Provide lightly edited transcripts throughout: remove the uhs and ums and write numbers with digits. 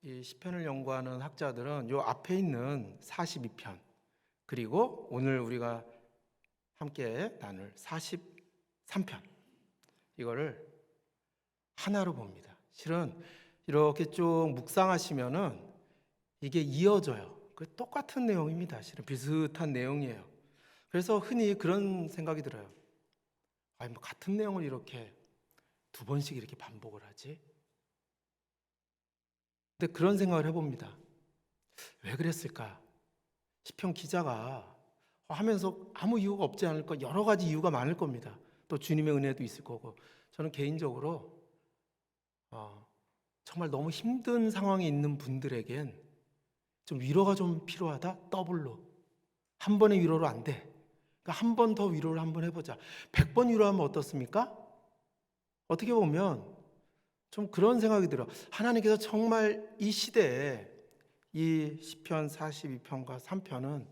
이 시편을 연구하는 학자들은 요 앞에 있는 42편 그리고 오늘 우리가 함께 나눌 43편 이거를 하나로 봅니다. 실은 이렇게 쭉 묵상하시면은 이게 이어져요. 그 똑같은 내용입니다. 실은 비슷한 내용이에요. 그래서 흔히 그런 생각이 들어요. 아니 뭐 같은 내용을 이렇게 두 번씩 이렇게 반복을 하지? 근데 그런 생각을 해봅니다. 왜 그랬을까? 시편 기자가 하면서 아무 이유가 없지 않을 거, 여러 가지 이유가 많을 겁니다. 또 주님의 은혜도 있을 거고. 저는 개인적으로 정말 너무 힘든 상황에 있는 분들에겐 좀 위로가 좀 필요하다. 더블로 한 번의 위로로 안 돼. 그러니까 한 번 더 위로를 한번 해보자. 100번 위로하면 어떻습니까? 어떻게 보면 좀 그런 생각이 들어. 하나님께서 정말 이 시대에 이 시편 42편과 3편은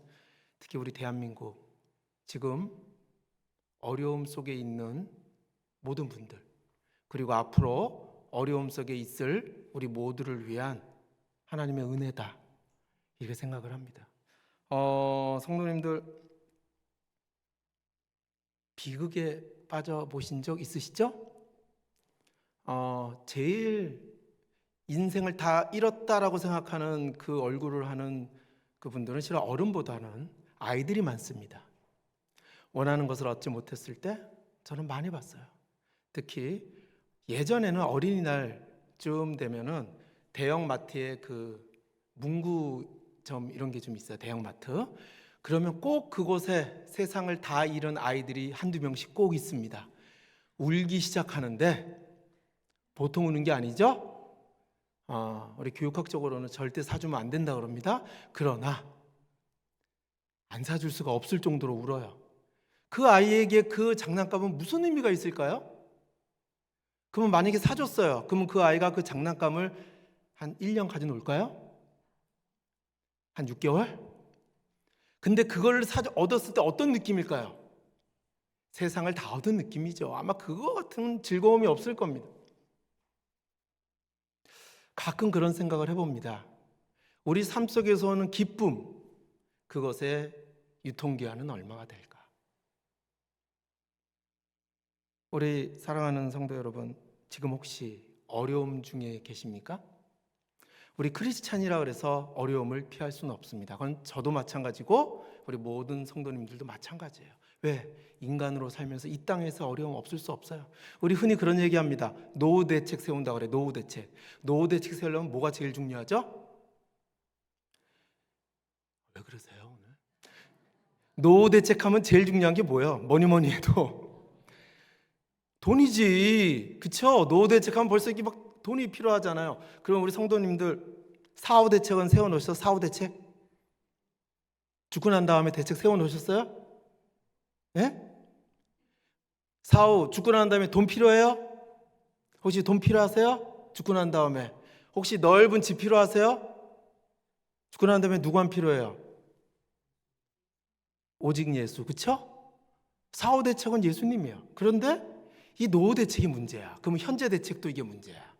특히 우리 대한민국 지금 어려움 속에 있는 모든 분들 그리고 앞으로 어려움 속에 있을 우리 모두를 위한 하나님의 은혜다 이렇게 생각을 합니다. 성도님들 비극에 빠져보신 적 있으시죠? 제일 인생을 다 잃었다라고 생각하는 그 얼굴을 하는 그분들은 실은 어른보다는 아이들이 많습니다. 원하는 것을 얻지 못했을 때 저는 많이 봤어요. 특히 예전에는 어린이날쯤 되면은 대형 마트에 그 문구점 이런 게 좀 있어요. 대형 마트. 그러면 꼭 그곳에 세상을 다 잃은 아이들이 한두 명씩 꼭 있습니다. 울기 시작하는데 보통 우는 게 아니죠? 우리 교육학적으로는 절대 사주면 안 된다 그럽니다. 그러나 안 사줄 수가 없을 정도로 울어요. 그 아이에게 그 장난감은 무슨 의미가 있을까요? 그러면 만약에 사줬어요. 그러면 그 아이가 그 장난감을 한 1년 가지고 놀까요? 한 6개월? 근데 그걸 얻었을 때 어떤 느낌일까요? 세상을 다 얻은 느낌이죠. 아마 그거 같은 즐거움이 없을 겁니다. 가끔 그런 생각을 해봅니다. 우리 삶 속에서 오는 기쁨, 그것의 유통기한은 얼마가 될까? 우리 사랑하는 성도 여러분, 지금 혹시 어려움 중에 계십니까? 우리 크리스찬이라 그래서 어려움을 피할 수는 없습니다. 그건 저도 마찬가지고 우리 모든 성도님들도 마찬가지예요. 왜? 인간으로 살면서 이 땅에서 어려움 없을 수 없어요. 우리 흔히 그런 얘기합니다. 노후 대책 세운다 그래. 노후 대책. 노후 대책 세우려면 뭐가 제일 중요하죠? 왜 그러세요 오늘? 노후 대책하면 제일 중요한 게 뭐예요? 뭐니 해도 돈이지. 그쵸? 노후 대책하면 벌써 이게 막 돈이 필요하잖아요. 그럼 우리 성도님들 사후 대책은 세워놓으셨어요? 사후 대책? 죽고 난 다음에 대책 세워놓으셨어요? 예? 사후 죽고 난 다음에 돈 필요해요? 혹시 돈 필요하세요? 죽고 난 다음에 혹시 넓은 집 필요하세요? 죽고 난 다음에 누구만 필요해요? 오직 예수. 그쵸? 사후 대책은 예수님이에요. 그런데 이 노후 대책이 문제야. 그럼 현재 대책도 이게 문제야.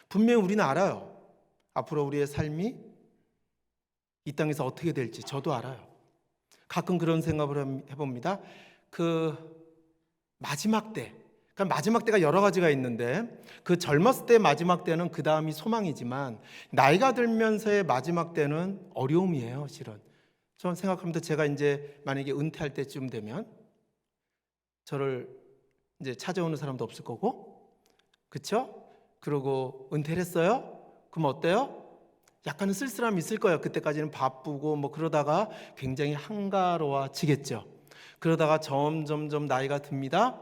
분명히 우리는 알아요. 앞으로 우리의 삶이 이 땅에서 어떻게 될지 저도 알아요. 가끔 그런 생각을 해봅니다. 그 마지막 때, 그러니까 마지막 때가 여러 가지가 있는데 그 젊었을 때 마지막 때는 그 다음이 소망이지만 나이가 들면서의 마지막 때는 어려움이에요. 실은 저는 생각합니다. 제가 이제 만약에 은퇴할 때쯤 되면 저를 이제 찾아오는 사람도 없을 거고, 그렇죠? 그러고 은퇴를 했어요? 그럼 어때요? 약간은 쓸쓸함이 있을 거예요. 그때까지는 바쁘고 뭐 그러다가 굉장히 한가로워지겠죠. 그러다가 점점점 나이가 듭니다.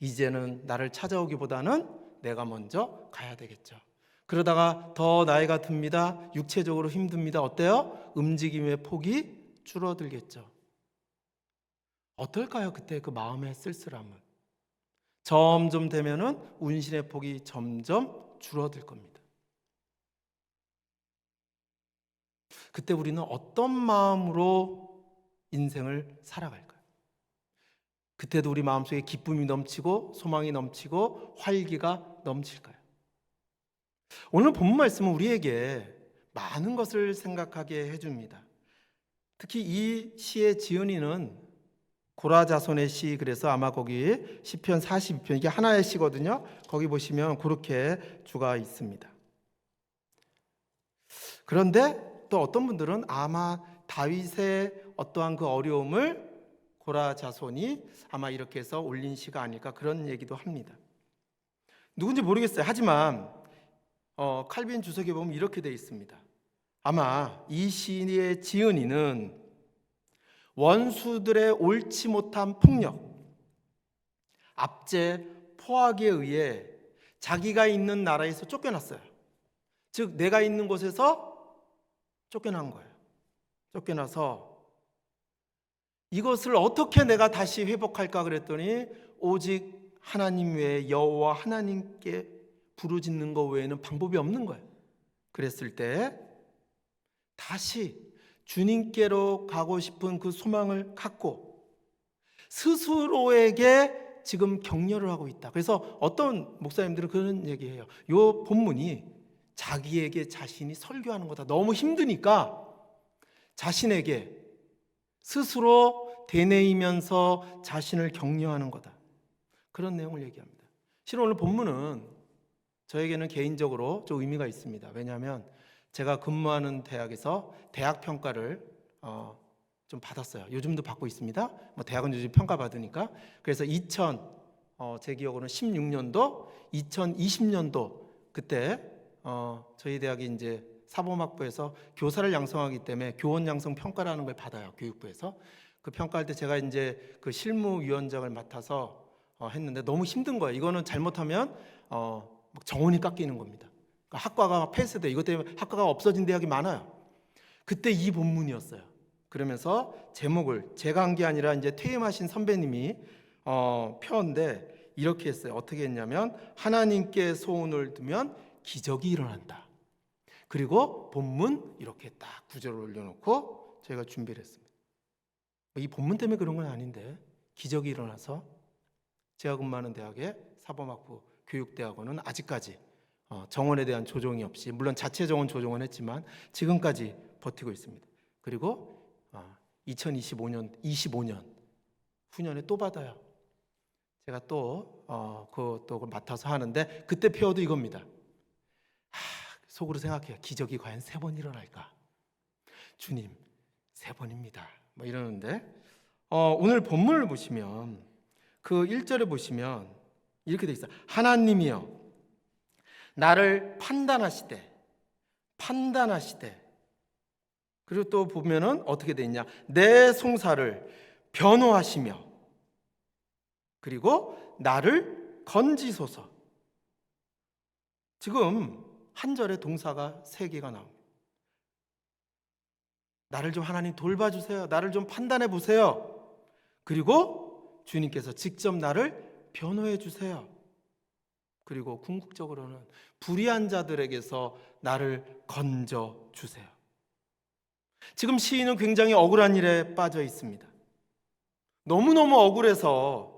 이제는 나를 찾아오기보다는 내가 먼저 가야 되겠죠. 그러다가 더 나이가 듭니다. 육체적으로 힘듭니다. 어때요? 움직임의 폭이 줄어들겠죠. 어떨까요? 그때 그 마음의 쓸쓸함은. 점점 되면은 운신의 폭이 점점 줄어들 겁니다. 그때 우리는 어떤 마음으로 인생을 살아갈까요? 그때도 우리 마음속에 기쁨이 넘치고 소망이 넘치고 활기가 넘칠까요? 오늘 본문 말씀은 우리에게 많은 것을 생각하게 해줍니다. 특히 이 시의 지은이는 고라 자손의 시, 그래서 아마 거기 시편 42편, 이게 하나의 시거든요. 거기 보시면 그렇게 주가 있습니다. 그런데 또 어떤 분들은 아마 다윗의 어떠한 그 어려움을 고라 자손이 아마 이렇게 해서 올린 시가 아닐까, 그런 얘기도 합니다. 누군지 모르겠어요. 하지만 칼빈 주석에 보면 이렇게 되어 있습니다. 아마 이 시의 지은이는 원수들의 옳지 못한 폭력, 압제, 포악에 의해 자기가 있는 나라에서 쫓겨났어요. 즉 내가 있는 곳에서 쫓겨난 거예요. 쫓겨나서 이것을 어떻게 내가 다시 회복할까 그랬더니 오직 하나님 외에 여호와 하나님께 부르짖는 것 외에는 방법이 없는 거예요. 그랬을 때 다시 주님께로 가고 싶은 그 소망을 갖고 스스로에게 지금 격려를 하고 있다. 그래서 어떤 목사님들은 그런 얘기해요. 이 본문이 자기에게 자신이 설교하는 거다. 너무 힘드니까 자신에게 스스로 되뇌이면서 자신을 격려하는 거다. 그런 내용을 얘기합니다. 실은 오늘 본문은 저에게는 개인적으로 좀 의미가 있습니다. 왜냐하면 제가 근무하는 대학에서 대학 평가를 좀 받았어요. 요즘도 받고 있습니다. 대학은 요즘 평가 받으니까. 그래서 제 기억으로는 16년도, 2020년도 그때 저희 대학이 이제 사범학부에서 교사를 양성하기 때문에 교원 양성 평가라는 걸 받아요. 교육부에서. 그 평가할 때 제가 이제 그 실무위원장을 맡아서 했는데 너무 힘든 거예요. 이거는 잘못하면 정원이 깎이는 겁니다. 그러니까 학과가 폐쇄돼. 이것 때문에 학과가 없어진 대학이 많아요. 그때 이 본문이었어요. 그러면서 제목을 제가 한 게 아니라 이제 퇴임하신 선배님이 펴는데 이렇게 했어요. 어떻게 했냐면 하나님께 소원을 두면 기적이 일어난다. 그리고 본문 이렇게 딱 구절을 올려놓고 저희가 준비를 했습니다. 이 본문 때문에 그런 건 아닌데 기적이 일어나서 제가 근무하는 대학의 사범학부 교육대학원은 아직까지 정원에 대한 조정이 없이, 물론 자체 정원 조정은 했지만 지금까지 버티고 있습니다. 그리고 2025년 후년에 또 받아요. 제가 또 그것도 맡아서 하는데 그때 표어도 이겁니다. 속으로 생각해요. 기적이 과연 3번 일어날까? 주님 3번입니다. 이러는데 오늘 본문을 보시면 그 1절에 보시면 이렇게 돼 있어요. 하나님이여 나를 판단하시되. 그리고 또 보면은 어떻게 돼 있냐? 내 송사를 변호하시며 그리고 나를 건지소서. 지금 한 절에 동사가 3개가 나옵니다. 나를 좀 하나님 돌봐주세요. 나를 좀 판단해 보세요. 그리고 주님께서 직접 나를 변호해 주세요. 그리고 궁극적으로는 불의한 자들에게서 나를 건져 주세요. 지금 시인은 굉장히 억울한 일에 빠져 있습니다. 너무너무 억울해서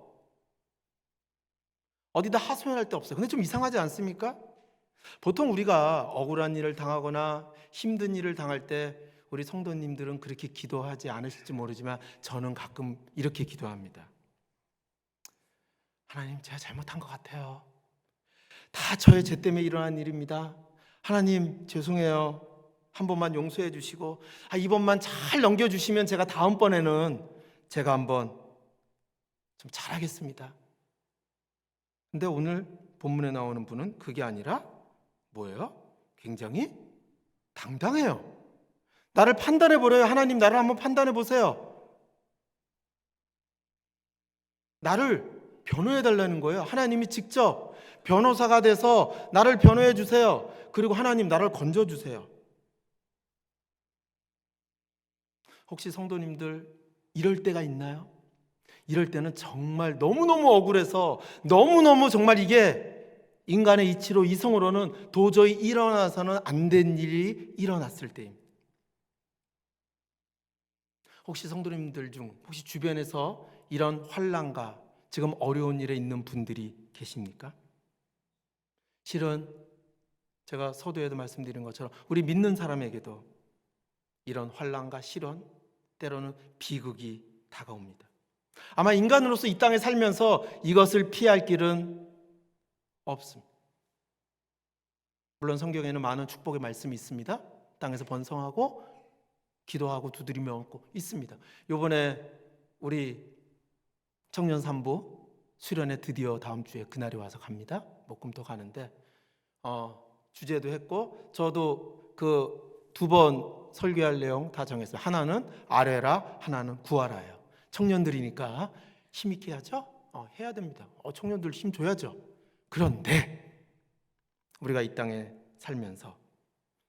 어디다 하소연할 데 없어요. 근데 좀 이상하지 않습니까? 보통 우리가 억울한 일을 당하거나 힘든 일을 당할 때 우리 성도님들은 그렇게 기도하지 않으실지 모르지만 저는 가끔 이렇게 기도합니다. 하나님, 제가 잘못한 것 같아요. 다 저의 죄 때문에 일어난 일입니다. 하나님 죄송해요. 한 번만 용서해 주시고 이번만 잘 넘겨주시면 제가 다음번에는 제가 한번 좀 잘하겠습니다. 근데 오늘 본문에 나오는 분은 그게 아니라 뭐예요? 굉장히 당당해요. 나를 판단해 보래요. 하나님 나를 한번 판단해 보세요. 나를 변호해 달라는 거예요. 하나님이 직접 변호사가 돼서 나를 변호해 주세요. 그리고 하나님 나를 건져 주세요. 혹시 성도님들 이럴 때가 있나요? 이럴 때는 정말 너무너무 억울해서 너무너무 정말 이게 인간의 이치로 이성으로는 도저히 일어나서는 안 된 일이 일어났을 때입니다. 혹시 성도님들 중 혹시 주변에서 이런 환난과 지금 어려운 일에 있는 분들이 계십니까? 실은 제가 서두에도 말씀드린 것처럼 우리 믿는 사람에게도 이런 환난과 시련, 때로는 비극이 다가옵니다. 아마 인간으로서 이 땅에 살면서 이것을 피할 길은 없습니다. 물론 성경에는 많은 축복의 말씀이 있습니다. 땅에서 번성하고 기도하고 두드리며 얹고 있습니다. 이번에 우리 청년 산부 수련회 드디어 다음 주에 그날이 와서 갑니다. 목금토 가는데 주제도 했고 저도 그 2번 설교할 내용 다 정했어요. 하나는 아뢰라, 하나는 구하라예요. 청년들이니까 힘있게 해야죠. 해야 됩니다. 청년들 힘 줘야죠. 그런데 우리가 이 땅에 살면서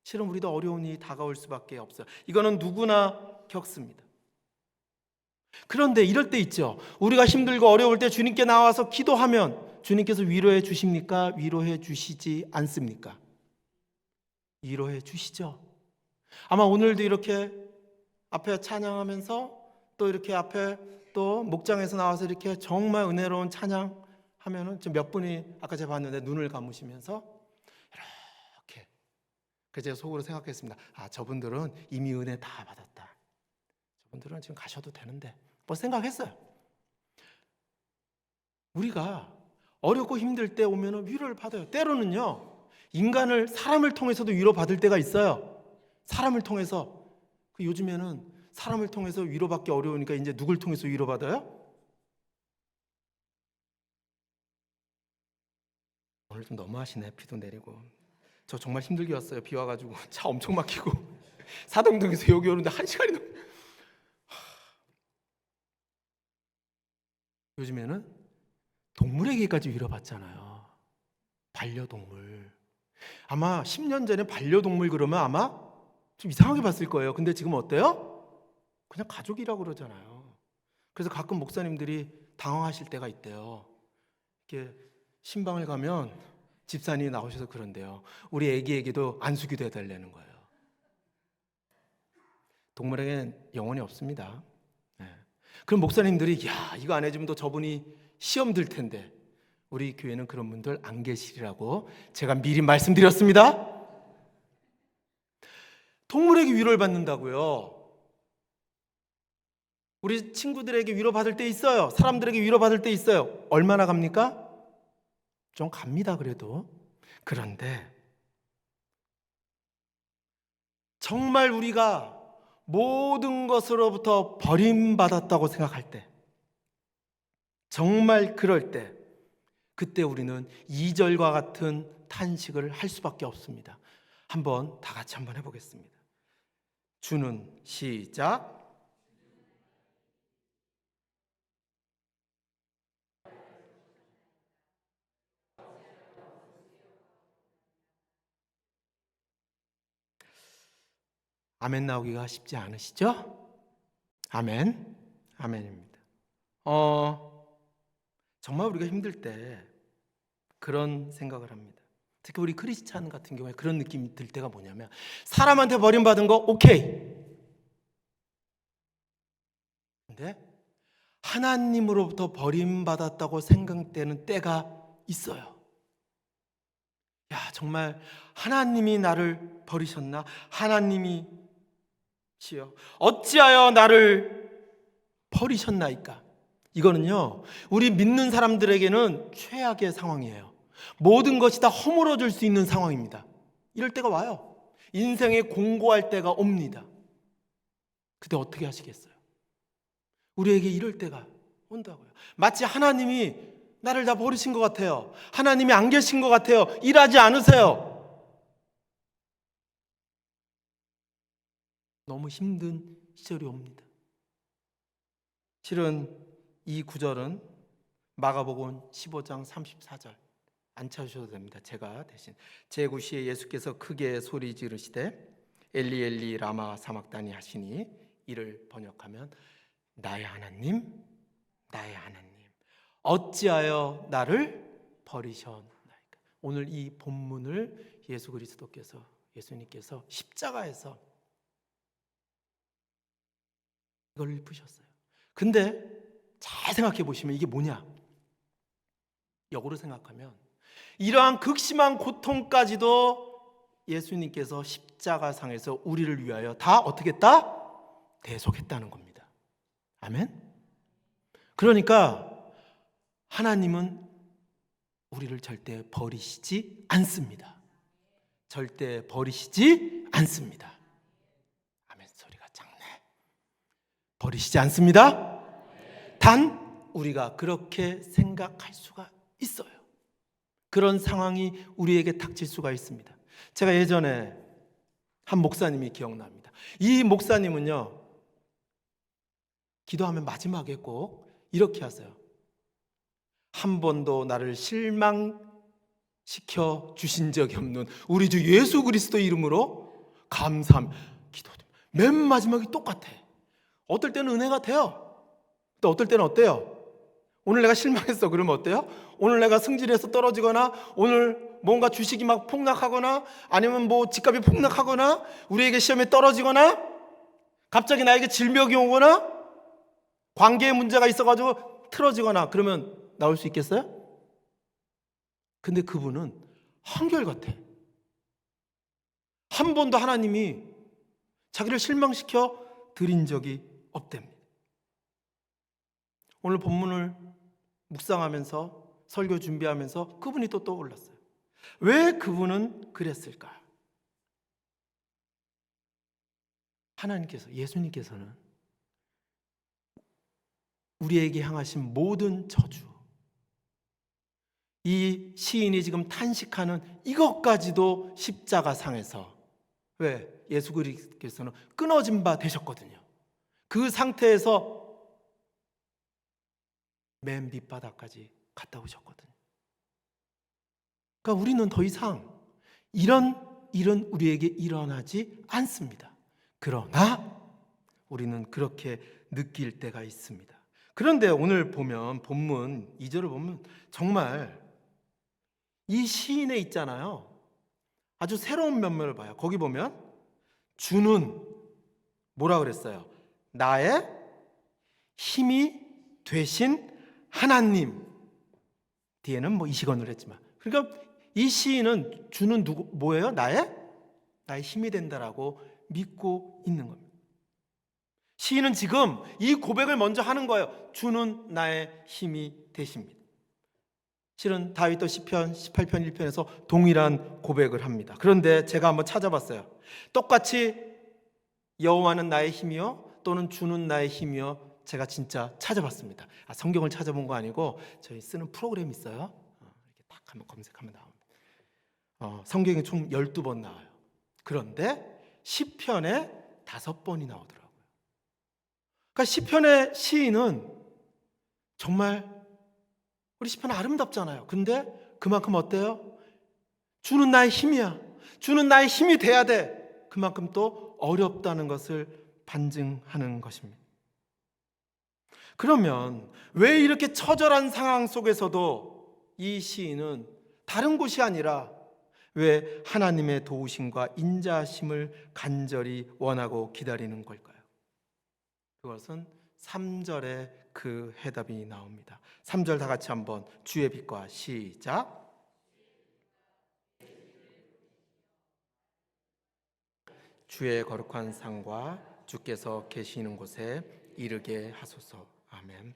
실은 우리도 어려운 일이 다가올 수밖에 없어요. 이거는 누구나 겪습니다. 그런데 이럴 때 있죠. 우리가 힘들고 어려울 때 주님께 나와서 기도하면 주님께서 위로해 주십니까? 위로해 주시지 않습니까? 위로해 주시죠. 아마 오늘도 이렇게 앞에 찬양하면서 또 이렇게 앞에 또 목장에서 나와서 이렇게 정말 은혜로운 찬양 하면은 몇 분이 아까 제가 봤는데 눈을 감으시면서 이렇게 그래서 제가 속으로 생각했습니다. 저분들은 이미 은혜 다 받았다. 저분들은 지금 가셔도 되는데 뭐 생각했어요. 우리가 어렵고 힘들 때 오면은 위로를 받아요. 때로는요 사람을 통해서도 위로받을 때가 있어요. 사람을 통해서 요즘에는 사람을 통해서 위로받기 어려우니까 이제 누굴 통해서 위로받아요? 오늘 좀 너무하시네. 비도 내리고 저 정말 힘들게 왔어요. 비 와가지고 차 엄청 막히고 사당동에서 여기 오는데 1시간이 넘. 요즘에는 동물에게까지 위로받잖아요. 반려동물. 아마 10년 전에 반려동물 그러면 아마 좀 이상하게 봤을 거예요. 근데 지금 어때요? 그냥 가족이라고 그러잖아요. 그래서 가끔 목사님들이 당황하실 때가 있대요. 이렇게 신방을 가면 집사님이 나오셔서 그런데요. 우리 애기에게도 안수기도 해달라는 거예요. 동물에게는 영혼이 없습니다. 그럼 목사님들이 이거 안 해주면 또 저분이 시험 들 텐데 우리 교회는 그런 분들 안 계시리라고 제가 미리 말씀드렸습니다. 동물에게 위로를 받는다고요. 우리 친구들에게 위로받을 때 있어요. 사람들에게 위로받을 때 있어요. 얼마나 갑니까? 좀 갑니다. 그래도. 그런데 정말 우리가 모든 것으로부터 버림받았다고 생각할 때, 정말 그럴 때, 그때 우리는 2절과 같은 탄식을 할 수밖에 없습니다. 한번 다 같이 한번 해보겠습니다. 주는 시작. 아멘 나오기가 쉽지 않으시죠? 아멘. 아멘입니다. 정말 우리가 힘들 때 그런 생각을 합니다. 특히 우리 크리스찬 같은 경우에 그런 느낌이 들 때가 뭐냐면 사람한테 버림받은 거 오케이. 근데 하나님으로부터 버림받았다고 생각되는 때가 있어요. 정말 하나님이 나를 버리셨나? 하나님이 지요 어찌하여 나를 버리셨나이까? 이거는요 우리 믿는 사람들에게는 최악의 상황이에요. 모든 것이 다 허물어질 수 있는 상황입니다. 이럴 때가 와요. 인생에 공고할 때가 옵니다. 그때 어떻게 하시겠어요? 우리에게 이럴 때가 온다고요. 마치 하나님이 나를 다 버리신 것 같아요. 하나님이 안 계신 것 같아요. 일하지 않으세요. 너무 힘든 시절이 옵니다. 실은 이 구절은 마가복음 15장 34절 안 찾으셔도 됩니다. 제가 대신 제9시에 예수께서 크게 소리 지르시되 엘리 엘리 라마 사막다니 하시니 이를 번역하면 나의 하나님 나의 하나님 어찌하여 나를 버리셨나이까. 오늘 이 본문을 예수님께서 십자가에서 이걸 읊으셨어요. 근데 잘 생각해 보시면 이게 뭐냐? 역으로 생각하면 이러한 극심한 고통까지도 예수님께서 십자가상에서 우리를 위하여 다 어떻게 했다? 대속했다는 겁니다. 아멘? 그러니까 하나님은 우리를 절대 버리시지 않습니다. 절대 버리시지 않습니다. 아멘 소리가 작네. 버리시지 않습니다. 단 우리가 그렇게 생각할 수가 있어요. 그런 상황이 우리에게 닥칠 수가 있습니다. 제가 예전에 한 목사님이 기억납니다. 이 목사님은요, 기도하면 마지막에 꼭 이렇게 하세요. 한 번도 나를 실망시켜 주신 적이 없는 우리 주 예수 그리스도 이름으로 감사함. 기도드립니다. 맨 마지막이 똑같아. 어떨 때는 은혜가 돼요. 또 어떨 때는 어때요? 오늘 내가 실망했어. 그러면 어때요? 오늘 내가 승진해서 떨어지거나, 오늘 뭔가 주식이 막 폭락하거나, 아니면 뭐 집값이 폭락하거나, 우리에게 시험에 떨어지거나, 갑자기 나에게 질병이 오거나, 관계에 문제가 있어가지고 틀어지거나, 그러면 나올 수 있겠어요? 근데 그분은 한결같아. 한 번도 하나님이 자기를 실망시켜 드린 적이 없답니다. 오늘 본문을 묵상하면서 설교 준비하면서 그분이 또 떠올랐어요. 왜 그분은 그랬을까? 하나님께서, 예수님께서는 우리에게 향하신 모든 저주, 이 시인이 지금 탄식하는 이것까지도 십자가상에서, 왜? 예수 그리스도께서는 끊어진 바 되셨거든요. 그 상태에서 맨 밑바닥까지 갔다 오셨거든요. 그러니까 우리는 더 이상 이런 일은 우리에게 일어나지 않습니다. 그러나 우리는 그렇게 느낄 때가 있습니다. 그런데 오늘 보면 본문 2절을 보면 정말 이 시인에 있잖아요. 아주 새로운 면모를 봐요. 거기 보면 주는 뭐라 그랬어요? 나의 힘이 되신 하나님. 뒤에는 뭐 이시건을 했지만, 그러니까 이 시인은 주는 누구 뭐예요? 나의 힘이 된다라고 믿고 있는 겁니다. 시인은 지금 이 고백을 먼저 하는 거예요. 주는 나의 힘이 되십니다. 실은 다윗도 시편 18편 1편에서 동일한 고백을 합니다. 그런데 제가 한번 찾아봤어요. 똑같이 여호와는 나의 힘이요 또는 주는 나의 힘이요, 제가 진짜 찾아봤습니다. 성경을 찾아본 거 아니고 저희 쓰는 프로그램이 있어요. 이렇게 딱 한번 검색하면 나옵니다. 성경이 총 12번 나와요. 그런데 시편에 5번이 나오더라고요. 그러니까 시편의 시인은 정말, 우리 시편 아름답잖아요. 근데 그만큼 어때요? 주는 나의 힘이야. 주는 나의 힘이 돼야 돼. 그만큼 또 어렵다는 것을 반증하는 것입니다. 그러면 왜 이렇게 처절한 상황 속에서도 이 시인은 다른 곳이 아니라 왜 하나님의 도우심과 인자하심을 간절히 원하고 기다리는 걸까요? 그것은 3절에 그 해답이 나옵니다. 3절 다 같이 한번 주의 빛과 시작. 주의 거룩한 상과 주께서 계시는 곳에 이르게 하소서. 아멘.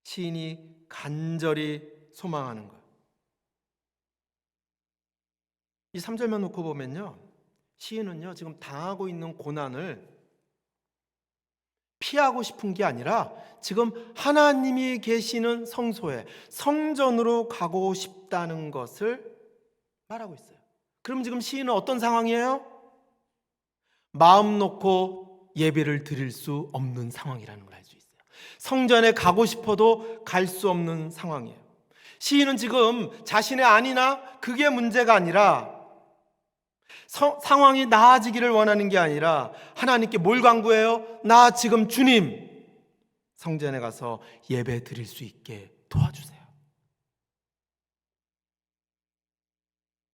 시인이 간절히 소망하는 것. 이 3절만 놓고 보면요, 시인은요 지금 당하고 있는 고난을 피하고 싶은 게 아니라 지금 하나님이 계시는 성소에, 성전으로 가고 싶다는 것을 말하고 있어요. 그럼 지금 시인은 어떤 상황이에요? 마음 놓고 예배를 드릴 수 없는 상황이라는 걸 알 수 있어요. 성전에 가고 싶어도 갈 수 없는 상황이에요. 시인은 지금 자신의 안이나 그게 문제가 아니라, 상황이 나아지기를 원하는 게 아니라 하나님께 뭘 간구해요? 나 지금 주님 성전에 가서 예배 드릴 수 있게 도와주세요.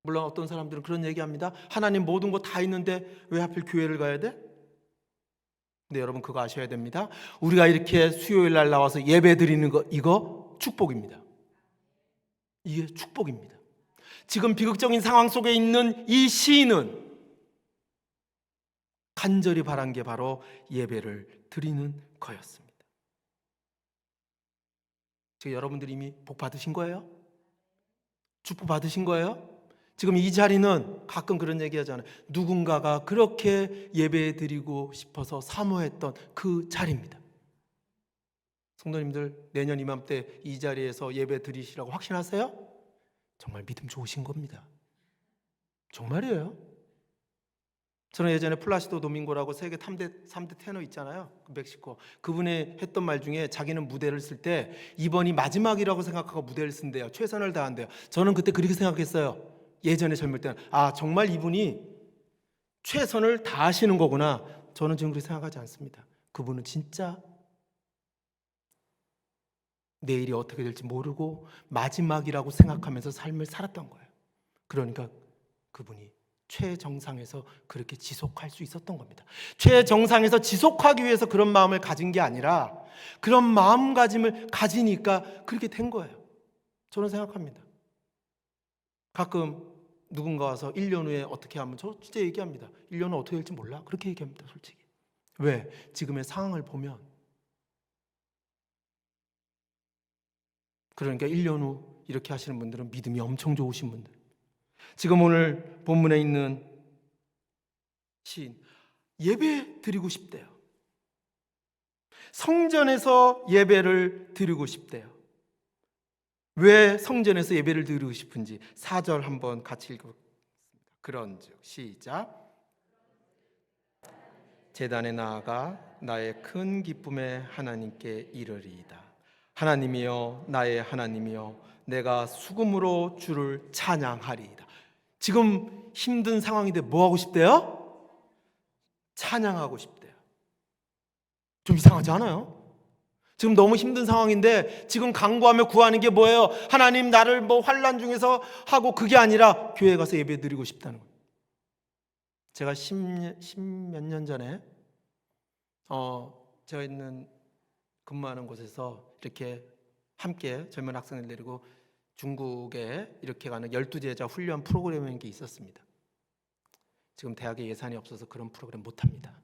물론 어떤 사람들은 그런 얘기합니다. 하나님 모든 거 다 있는데 왜 하필 교회를 가야 돼? 근데 여러분 그거 아셔야 됩니다. 우리가 이렇게 수요일 날 나와서 예배 드리는 거, 이거 축복입니다. 이게 축복입니다. 지금 비극적인 상황 속에 있는 이 시인은 간절히 바란 게 바로 예배를 드리는 거였습니다. 지금 여러분들이 이미 복 받으신 거예요? 축복 받으신 거예요? 지금 이 자리는 가끔 그런 얘기 하잖아요. 누군가가 그렇게 예배 드리고 싶어서 사모했던 그 자리입니다. 성도님들, 내년 이맘때 이 자리에서 예배 드리시라고 확신하세요? 정말 믿음 좋으신 겁니다. 정말이에요. 저는 예전에 플라시도 도밍고라고 세계 3대 테너 있잖아요. 멕시코. 그분이 했던 말 중에 자기는 무대를 쓸 때 이번이 마지막이라고 생각하고 무대를 쓴대요. 최선을 다한대요. 저는 그때 그렇게 생각했어요. 예전에 젊을 때는 정말 이분이 최선을 다하시는 거구나. 저는 지금 그렇게 생각하지 않습니다. 그분은 진짜 내일이 어떻게 될지 모르고 마지막이라고 생각하면서 삶을 살았던 거예요. 그러니까 그분이 최정상에서 그렇게 지속할 수 있었던 겁니다. 최정상에서 지속하기 위해서 그런 마음을 가진 게 아니라 그런 마음가짐을 가지니까 그렇게 된 거예요. 저는 생각합니다. 가끔 누군가 와서 1년 후에 어떻게 하면, 저 진짜 얘기합니다. 1년 후 어떻게 될지 몰라. 그렇게 얘기합니다. 솔직히. 왜? 지금의 상황을 보면. 그러니까 1년 후 이렇게 하시는 분들은 믿음이 엄청 좋으신 분들. 지금 오늘 본문에 있는 시인, 예배 드리고 싶대요. 성전에서 예배를 드리고 싶대요. 왜 성전에서 예배를 드리고 싶은지 4절 한번 같이 읽어보겠습니다. 그런즉 시작. 제단에 나아가 나의 큰 기쁨에 하나님께 이르리이다. 하나님이여, 나의 하나님이여, 내가 수금으로 주를 찬양하리이다. 지금 힘든 상황인데 뭐 하고 싶대요? 찬양하고 싶대요. 좀 이상하지 않아요? 지금 너무 힘든 상황인데 지금 간구하며 구하는 게 뭐예요? 하나님, 나를 뭐 환난 중에서 하고, 그게 아니라 교회 가서 예배 드리고 싶다는 거예요. 제가 십몇 년 전에 제가 있는 근무하는 곳에서 이렇게 함께 젊은 학생을 데리고 중국에 이렇게 가는 12제자 훈련 프로그램이 있었습니다. 지금 대학에 예산이 없어서 그런 프로그램 못합니다.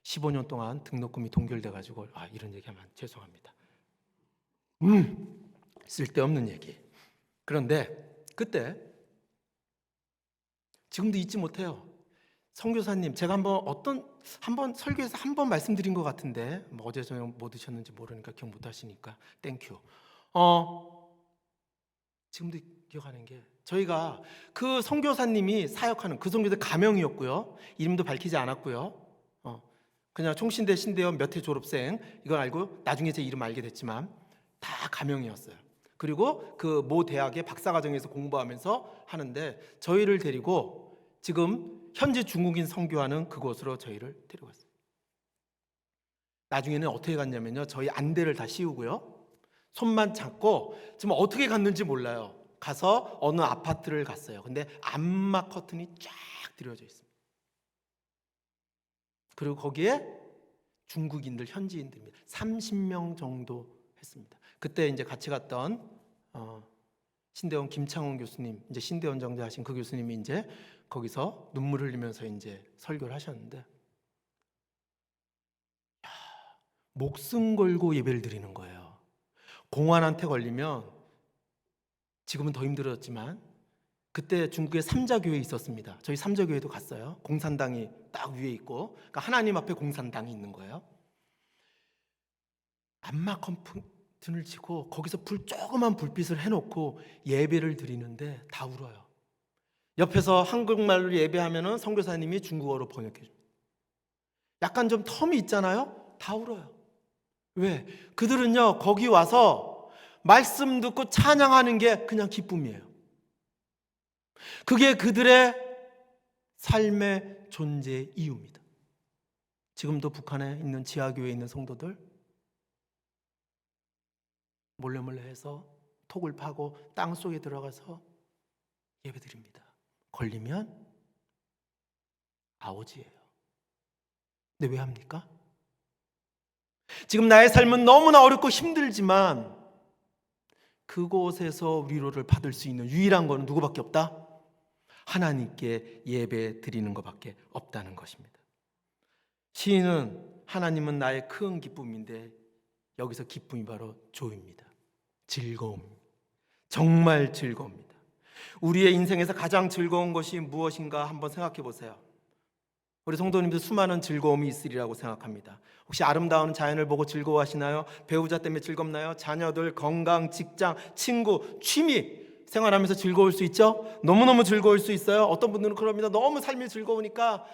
15년 동안 등록금이 동결돼가지고 이런 얘기하면 죄송합니다. 쓸데없는 얘기. 그런데 그때 지금도 잊지 못해요. 선교사님, 제가 한번 설교에서 한번 말씀드린 것 같은데 어제 저녁 뭐 드셨는지 모르니까 기억 못 하시니까 땡큐. 지금도 기억하는 게, 저희가 그 선교사님이 사역하는 그 선교사 가명이었고요. 이름도 밝히지 않았고요. 그냥 총신대 신대원 몇 회 졸업생, 이건 알고 나중에 제 이름 알게 됐지만 다 가명이었어요. 그리고 그 모 대학의 박사과정에서 공부하면서 하는데 저희를 데리고 지금 현재 중국인 선교하는 그곳으로 저희를 데려갔어요. 나중에는 어떻게 갔냐면요, 저희 안대를 다 씌우고요, 손만 잡고, 지금 어떻게 갔는지 몰라요. 가서 어느 아파트를 갔어요. 근데 암막 커튼이 쫙 드려져 있습니다. 그리고 거기에 중국인들, 현지인들입니다. 30명 정도 했습니다. 그때 이제 같이 갔던 신대원 김창원 교수님, 이제 신대원 정대하신 그 교수님이 이제 거기서 눈물 흘리면서 이제 설교를 하셨는데, 목숨 걸고 예배를 드리는 거예요. 공안한테 걸리면, 지금은 더 힘들었지만 그때 중국에 삼자교회 있었습니다. 저희 삼자교회도 갔어요. 공산당이 딱 위에 있고, 그러니까 하나님 앞에 공산당이 있는 거예요. 암막 커튼을 치고 거기서 조그만 불빛을 해놓고 예배를 드리는데 다 울어요. 옆에서 한국말로 예배하면은 선교사님이 중국어로 번역해 줍니다. 약간 좀 텀이 있잖아요. 다 울어요. 왜? 그들은요, 거기 와서 말씀 듣고 찬양하는 게 그냥 기쁨이에요. 그게 그들의 삶의 존재의 이유입니다. 지금도 북한에 있는 지하교회에 있는 성도들 몰래 해서 톡을 파고 땅속에 들어가서 예배드립니다. 걸리면 아오지예요. 근데 왜 합니까? 지금 나의 삶은 너무나 어렵고 힘들지만 그곳에서 위로를 받을 수 있는 유일한 것은 누구밖에 없다? 하나님께 예배 드리는 것밖에 없다는 것입니다. 시인은 하나님은 나의 큰 기쁨인데 여기서 기쁨이 바로 조입니다. 즐거움입니다. 정말 즐거움입니다. 우리의 인생에서 가장 즐거운 것이 무엇인가 한번 생각해 보세요. 우리 성도님들 수많은 즐거움이 있으리라고 생각합니다. 혹시 아름다운 자연을 보고 즐거워하시나요? 배우자 때문에 즐겁나요? 자녀들, 건강, 직장, 친구, 취미 생활하면서 즐거울 수 있죠? 너무너무 즐거울 수 있어요. 어떤 분들은 그럽니다. 너무 삶이 즐거우니까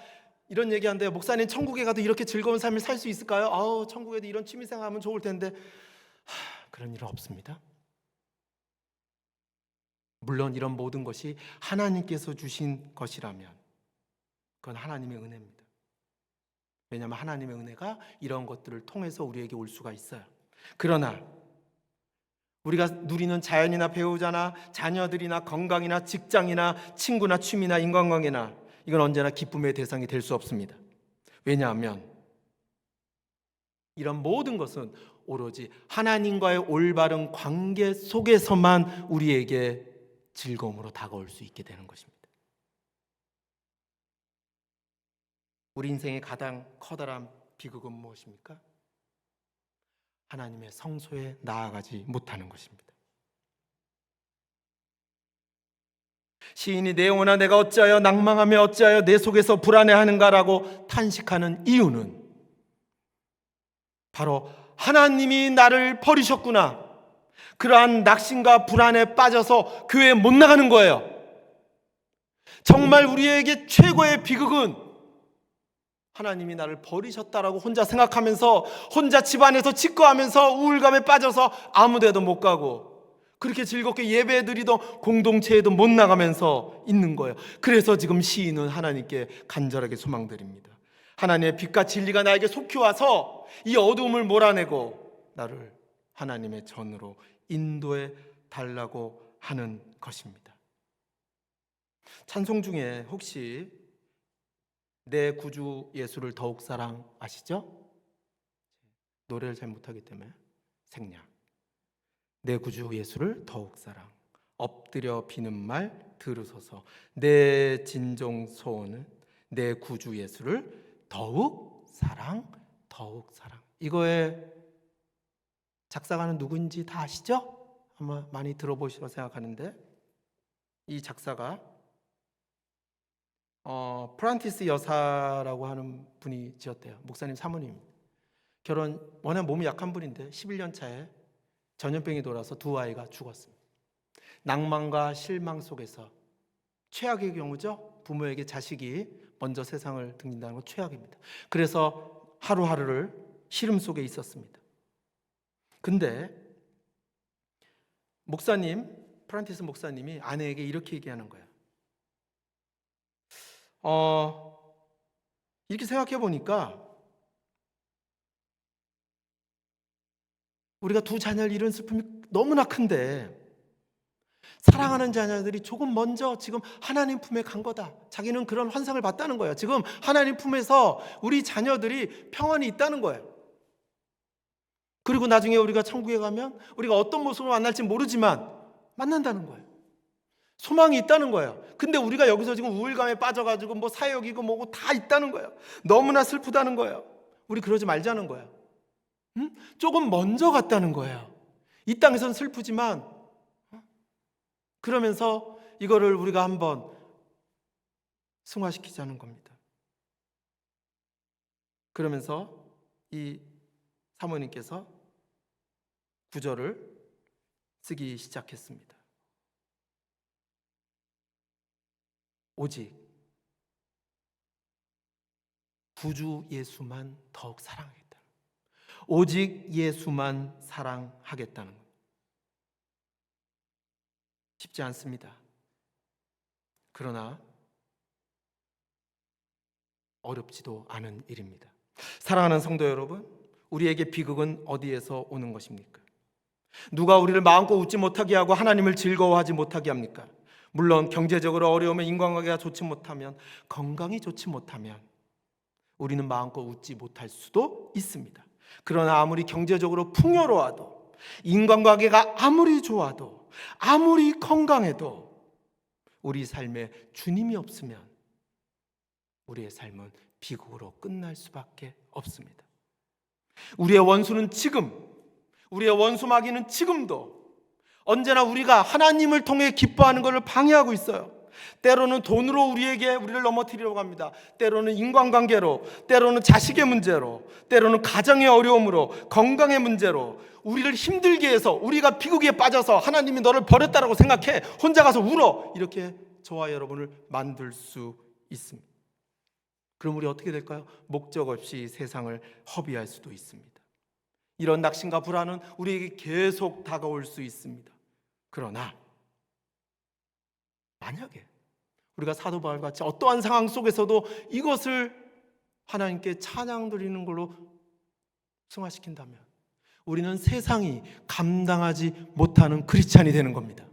이런 얘기한대요. 목사님, 천국에 가도 이렇게 즐거운 삶을 살 수 있을까요? 아우, 천국에도 이런 취미 생활하면 좋을 텐데. 그런 일은 없습니다. 물론 이런 모든 것이 하나님께서 주신 것이라면 그건 하나님의 은혜입니다. 왜냐하면 하나님의 은혜가 이런 것들을 통해서 우리에게 올 수가 있어요. 그러나 우리가 누리는 자연이나 배우자나 자녀들이나 건강이나 직장이나 친구나 취미나 인간관계나 이건 언제나 기쁨의 대상이 될 수 없습니다. 왜냐하면 이런 모든 것은 오로지 하나님과의 올바른 관계 속에서만 우리에게 즐거움으로 다가올 수 있게 되는 것입니다. 우리 인생의 가장 커다란 비극은 무엇입니까? 하나님의 성소에 나아가지 못하는 것입니다. 시인이 내 영혼아 내가 어찌하여 낭망하며 어찌하여 내 속에서 불안해하는가라고 탄식하는 이유는 바로 하나님이 나를 버리셨구나, 그러한 낙심과 불안에 빠져서 교회에 못 나가는 거예요. 정말 우리에게 최고의 비극은 하나님이 나를 버리셨다라고 혼자 생각하면서 혼자 집안에서 치과하면서 우울감에 빠져서 아무데도 못 가고 그렇게 즐겁게 예배드리던 공동체에도 못 나가면서 있는 거예요. 그래서 지금 시인은 하나님께 간절하게 소망드립니다. 하나님의 빛과 진리가 나에게 속히 와서 이 어두움을 몰아내고 나를 하나님의 전으로 인도해 달라고 하는 것입니다. 찬송 중에 혹시 내 구주 예수를 더욱 사랑 아시죠? 노래를 잘 못하기 때문에 생략. 내 구주 예수를 더욱 사랑, 엎드려 비는 말 들으소서. 내 진정 소원은 내 구주 예수를 더욱 사랑, 더욱 사랑. 이거의 작사가는 누군지 다 아시죠? 아마 많이 들어보시라고 생각하는데 이 작사가 프란티스 여사라고 하는 분이 지었대요. 목사님 사모님. 결혼 워낙 몸이 약한 분인데 11년 차에 전염병이 돌아서 두 아이가 죽었습니다. 낭만과 실망 속에서 최악의 경우죠. 부모에게 자식이 먼저 세상을 등진다는 건 최악입니다. 그래서 하루하루를 시름 속에 있었습니다. 근데 목사님, 프란티스 목사님이 아내에게 이렇게 얘기하는 거예요. 이렇게 생각해 보니까 우리가 두 자녀를 잃은 슬픔이 너무나 큰데 사랑하는 자녀들이 조금 먼저 지금 하나님 품에 간 거다. 자기는 그런 환상을 봤다는 거예요. 지금 하나님 품에서 우리 자녀들이 평안이 있다는 거예요. 그리고 나중에 우리가 천국에 가면 우리가 어떤 모습으로 만날지 모르지만 만난다는 거예요. 소망이 있다는 거예요. 근데 우리가 여기서 지금 우울감에 빠져가지고 뭐 사역이고 뭐고 다 있다는 거예요. 너무나 슬프다는 거예요. 우리 그러지 말자는 거예요. 응? 조금 먼저 갔다는 거예요. 이 땅에서는 슬프지만 그러면서 이거를 우리가 한번 승화시키자는 겁니다. 그러면서 이 사모님께서 구절을 쓰기 시작했습니다. 오직 구주 예수만 더욱 사랑하겠다. 오직 예수만 사랑하겠다는 것. 쉽지 않습니다. 그러나 어렵지도 않은 일입니다. 사랑하는 성도 여러분, 우리에게 비극은 어디에서 오는 것입니까? 누가 우리를 마음껏 웃지 못하게 하고 하나님을 즐거워하지 못하게 합니까? 물론 경제적으로 어려우면, 인간관계가 좋지 못하면, 건강이 좋지 못하면 우리는 마음껏 웃지 못할 수도 있습니다. 그러나 아무리 경제적으로 풍요로워도, 인간관계가 아무리 좋아도, 아무리 건강해도 우리 삶에 주님이 없으면 우리의 삶은 비극으로 끝날 수밖에 없습니다. 우리의 원수는 지금, 우리의 원수 마귀는 지금도 언제나 우리가 하나님을 통해 기뻐하는 것을 방해하고 있어요. 때로는 돈으로 우리를 넘어뜨리려고 합니다. 때로는 인간관계로, 때로는 자식의 문제로, 때로는 가정의 어려움으로, 건강의 문제로 우리를 힘들게 해서 우리가 비극에 빠져서 하나님이 너를 버렸다라고 생각해 혼자 가서 울어, 이렇게 저와 여러분을 만들 수 있습니다. 그럼 우리 어떻게 될까요? 목적 없이 세상을 허비할 수도 있습니다. 이런 낙심과 불안은 우리에게 계속 다가올 수 있습니다. 그러나 만약에 우리가 사도 바울같이 어떠한 상황 속에서도 이것을 하나님께 찬양 드리는 걸로 승화시킨다면 우리는 세상이 감당하지 못하는 크리스찬이 되는 겁니다.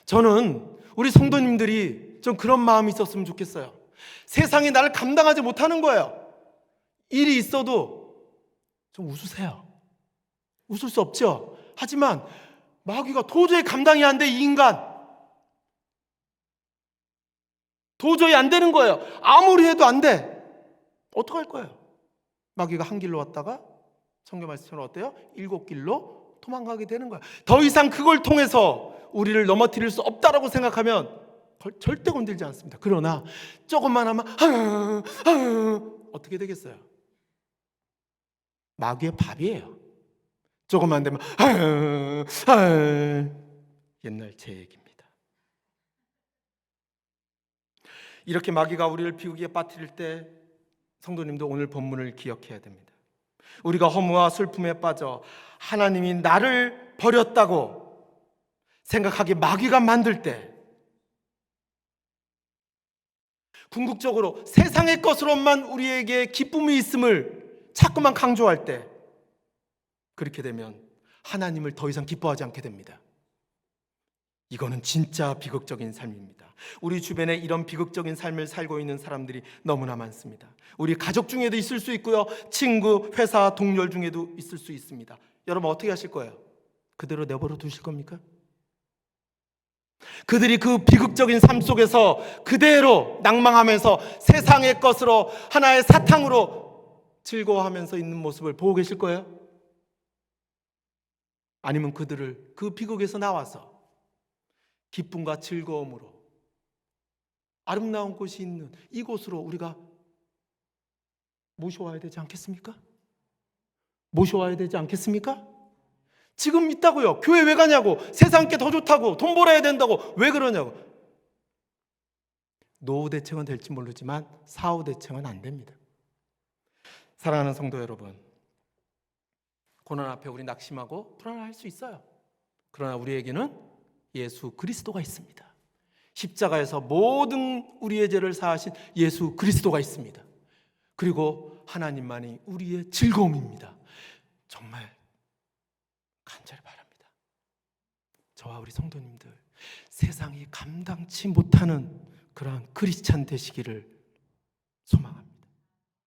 저는 우리 성도님들이 좀 그런 마음이 있었으면 좋겠어요. 세상이 나를 감당하지 못하는 거예요. 일이 있어도 좀 웃으세요. 웃을 수 없죠. 하지만 마귀가 도저히 감당이 안 돼. 이 인간 도저히 안 되는 거예요. 아무리 해도 안 돼. 어떡할 거예요? 마귀가 한 길로 왔다가 성경 말씀처럼 어때요? 7길로 도망가게 되는 거예요. 더 이상 그걸 통해서 우리를 넘어뜨릴 수 없다라고 생각하면 절대 건들지 않습니다. 그러나 조금만 하면 어떻게 되겠어요? 마귀의 밥이에요. 조금만 되면 옛날 제 얘기입니다. 이렇게 마귀가 우리를 비극에 빠뜨릴 때 성도님도 오늘 본문을 기억해야 됩니다. 우리가 허무와 슬픔에 빠져 하나님이 나를 버렸다고 생각하게 마귀가 만들 때, 궁극적으로 세상의 것으로만 우리에게 기쁨이 있음을 자꾸만 강조할 때, 그렇게 되면 하나님을 더 이상 기뻐하지 않게 됩니다. 이거는 진짜 비극적인 삶입니다. 우리 주변에 이런 비극적인 삶을 살고 있는 사람들이 너무나 많습니다. 우리 가족 중에도 있을 수 있고요, 친구, 회사, 동료 중에도 있을 수 있습니다. 여러분 어떻게 하실 거예요? 그대로 내버려 두실 겁니까? 그들이 그 비극적인 삶 속에서 그대로 낭망하면서 세상의 것으로 하나의 사탕으로 즐거워하면서 있는 모습을 보고 계실 거예요? 아니면 그들을 그 비극에서 나와서 기쁨과 즐거움으로 아름다운 곳이 있는 이곳으로 우리가 모셔와야 되지 않겠습니까? 모셔와야 되지 않겠습니까? 지금 있다고요. 교회 왜 가냐고. 세상 게 더 좋다고. 돈 벌어야 된다고. 왜 그러냐고. 노후 대책은 될지 모르지만 사후 대책은 안 됩니다. 사랑하는 성도 여러분, 고난 앞에 우리 낙심하고 불안할 수 있어요. 그러나 우리에게는 예수 그리스도가 있습니다. 십자가에서 모든 우리의 죄를 사하신 예수 그리스도가 있습니다. 그리고 하나님만이 우리의 즐거움입니다. 정말 간절히 바랍니다. 저와 우리 성도님들, 세상이 감당치 못하는 그러한 크리스찬 되시기를 소망합니다.